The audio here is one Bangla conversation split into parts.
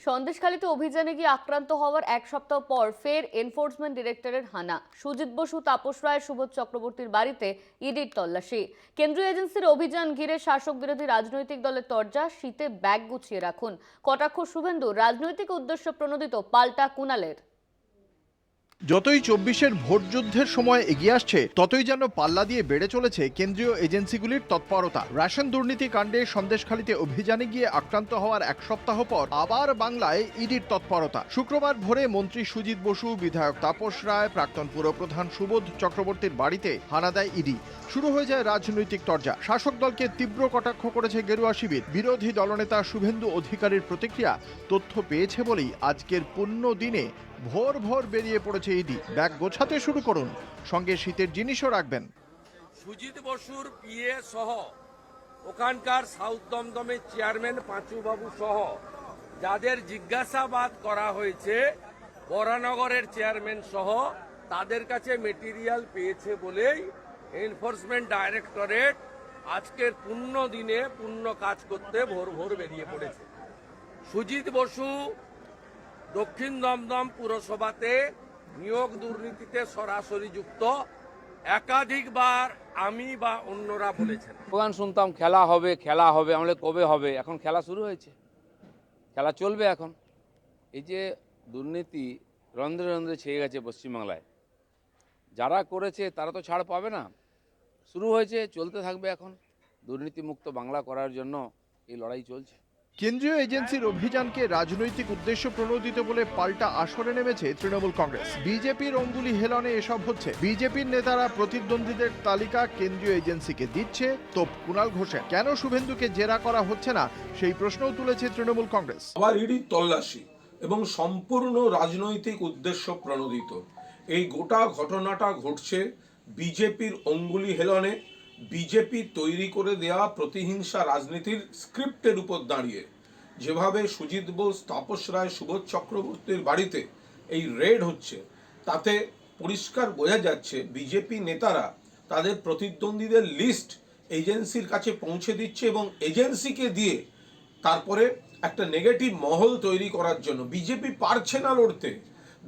সন্দেশখালীতে অভিযানে গিয়ে আক্রান্ত হওয়ার এক সপ্তাহ পর ফের এনফোর্সমেন্ট ডিরেক্টরের হানা। সুজিত বসু, তাপস রায়, সুবোধ চক্রবর্তীর বাড়িতে ইডির তল্লাশি। কেন্দ্রীয় এজেন্সির অভিযান ঘিরে শাসক বিরোধী রাজনৈতিক দলের তরজা। শীতে ব্যাগ গুছিয়ে রাখুন। কটাক্ষ শুভেন্দু, রাজনৈতিক উদ্দেশ্য প্রণোদিত পাল্টা কুণালের। যতই ২৪-এর ভোট যুদ্ধের সময় এগিয়ে আসছে, ততই যেন পাল্লা দিয়ে বেড়ে চলেছে কেন্দ্রীয় এজেন্সিগুলির তৎপরতা। রেশন দুর্নীতি কাণ্ডে সন্দেশখালীতে অভিযানে গিয়ে আক্রান্ত হওয়ার এক সপ্তাহ পর আবার বাংলায় ইডির তৎপরতা। শুক্রবার ভোরে মন্ত্রী সুজিত বসু, বিধায়ক তাপস রায়, প্রাক্তন পুরপ্রধান সুবোধ চক্রবর্তীর বাড়িতে হানা দেয় ইডি। শুরু হয়ে যায় রাজনৈতিক তরজা। শাসক দলকে তীব্র কটাক্ষ করেছে গেরুয়া শিবির। বিরোধী দলনেতা শুভেন্দু অধিকারীর প্রতিক্রিয়া, তথ্য পেয়েছে বলেই আজকের পুণ্য দিনে ভোর ভোর বেরিয়ে পড়েছে ইডি। ব্যাগ গোছাতে শুরু করুন, সঙ্গে শীতের জিনিসও রাখবেন। সুজিত বসুর পিএ সহ ওখানকার সাউথ দমদমের চেয়ারম্যান পাঁচুবাবু সহ যাদের জিজ্ঞাসাবাদ করা হয়েছে, বরানগরের চেয়ারম্যান সহ তাদের কাছে মেটেরিয়াল পেয়েছে বলেই এনফোর্সমেন্ট ডাইরেক্টরেট আজকের পুণ্য দিনে পুণ্য কাজ করতে ভোর ভোর বেরিয়ে পড়েছে। সুজিত বসু দক্ষিণ দমদম পুরসভাতে নিয়োগ দুর্নীতিতে সরাসরি যুক্ত। একাধিকবার আমি বা অন্যরা বলেছেন। প্রধান শুনতাম খেলা হবে খেলা হবে, আমাদের কবে হবে? এখন খেলা শুরু হয়েছে, খেলা চলবে এখন। এই যে দুর্নীতি রন্ধ্রে রন্ধ্রে ছেয়ে গেছে পশ্চিমবাংলায়, যারা করেছে তারা তো ছাড় পাবে না। শুরু হয়েছে, চলতে থাকবে। এখন দুর্নীতিমুক্ত বাংলা করার জন্য এই লড়াই চলছে। কেন্দ্রীয় এজেন্সির অভিযানকে রাজনৈতিক উদ্দেশ্য প্রণোদিত বলে পাল্টা আসরে নেমেছে তৃণমূল কংগ্রেস। বিজেপির অঙ্গুলি হেলনে এসব হচ্ছে। বিজেপির নেতারা প্রতিদ্বন্দ্বীদের তালিকা কেন্দ্রীয় এজেন্সিকে দিচ্ছে, তোপ কুণাল ঘোষের। কেন শুভেন্দুকে জেরা করা হচ্ছে না, সেই প্রশ্নও তুলেছে তৃণমূল কংগ্রেস। আবার ইডি তল্লাশি এবং সম্পূর্ণ রাজনৈতিক উদ্দেশ্য প্রণোদিত। এই গোটা ঘটনাটা ঘটছে বিজেপির অঙ্গুলি হেলনে, বিজেপি তৈরি করে দেওয়া প্রতিহিংসা রাজনীতির স্ক্রিপ্টের উপর দাঁড়িয়ে। যেভাবে সুজিত বোস, তাপস রায়, সুবোধ চক্রবর্তীর বাড়িতে এই রেড হচ্ছে, তাতে পরিষ্কার বোঝা যাচ্ছে বিজেপি নেতারা তাদের প্রতিদ্বন্দ্বীদের লিস্ট এজেন্সির কাছে পৌঁছে দিচ্ছে এবং এজেন্সিকে দিয়ে তারপরে একটা নেগেটিভ মহল তৈরি করার জন্য। বিজেপি পারছে না লড়তে,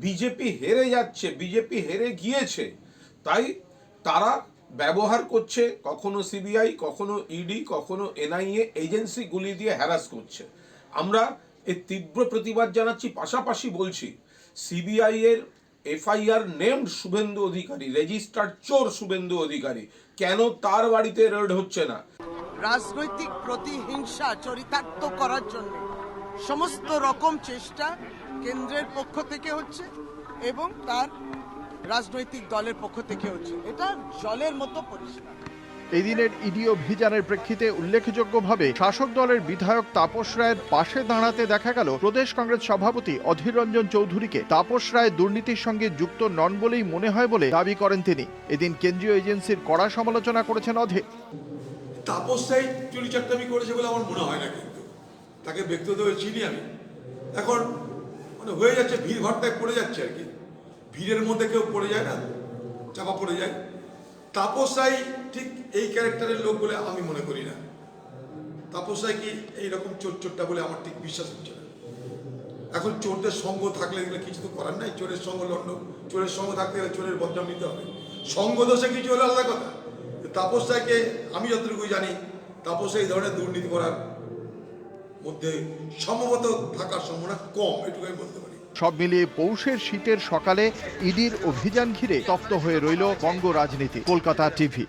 বিজেপি হেরে যাচ্ছে, বিজেপি হেরে গিয়েছে, তাই তারা ব্যবহার করছে কখনো সিবিআই, কখনো ইডি, কখনো এনআইএ এজেন্সিগুলি দিয়ে হ্যারাস করছে। আমরা এর তীব্র প্রতিবাদ জানাচ্ছি। পাশাপাশি বলছি, সিবিআই এর FIR named Suvendu Adhikari, registered চোর শুভেন্দু অধিকারী, কেন তার বাড়িতে রেড হচ্ছে না? রাজনৈতিক প্রতিহিংসা চরিতার্থ করার জন্য সমস্ত রকম চেষ্টা কেন্দ্রের পক্ষ থেকে হচ্ছে এবং তার রাজনৈতিক দলের পক্ষ থেকে হচ্ছে। এটা জলের মতো পরিষ্কার। এই দিনের ইডি অভিযানের প্রেক্ষিতে উল্লেখযোগ্যভাবে শাসক দলের বিধায়ক তাপস রায়ের পাশে দাঁড়াতে দেখা গেল প্রদেশ কংগ্রেস সভাপতি অধীর রঞ্জন চৌধুরীকে। তাপস রায় দুর্নীতির সঙ্গে যুক্ত নন বলেই মনে হয় বলে দাবি করেন তিনি। এদিন কেন্দ্রীয় এজেন্সির কড়া সমালোচনা করেছেন অধীর। তাপস রায় চুরি চাকরামি করেছে বলে আমার মনে হয় না, কিন্তু তাকে ব্যক্তিগতভাবে চিনি আমি। এখন মানে হয়ে যাচ্ছে, ভিড় ভাড়টায় পড়ে যাচ্ছে আর কি। ভিড়ের মধ্যে কেউ পড়ে যায় না, চাপা পড়ে যায়। তাপস রায় ঠিক এই ক্যারেক্টারের লোক বলে আমি মনে করি না। তাপস রায় কি এইরকম চোরটা বলে আমার ঠিক বিশ্বাস হচ্ছে না। এখন চোরদের সঙ্গ থাকলে এগুলো কিছু তো করার নাই। চোরের সঙ্গ লন্ড, চোরের সঙ্গ থাকতে গেলে চোরের বদনাম নিতে হবে। সঙ্গ দোষে কিছু হলে আলাদা কথা। তাপস রায়কে আমি যতটুকু জানি, তাপস এই ধরনের দুর্নীতি করার মধ্যে সম্ভবত থাকার সম্ভাবনা কম, এটুকু আমি বলতে পারি। সব মিলিয়ে পৌষের শীতের সকালে ইডির অভিযান ঘিরে তপ্ত হয়ে রইল বঙ্গ রাজনীতি। কলকাতা টিভি।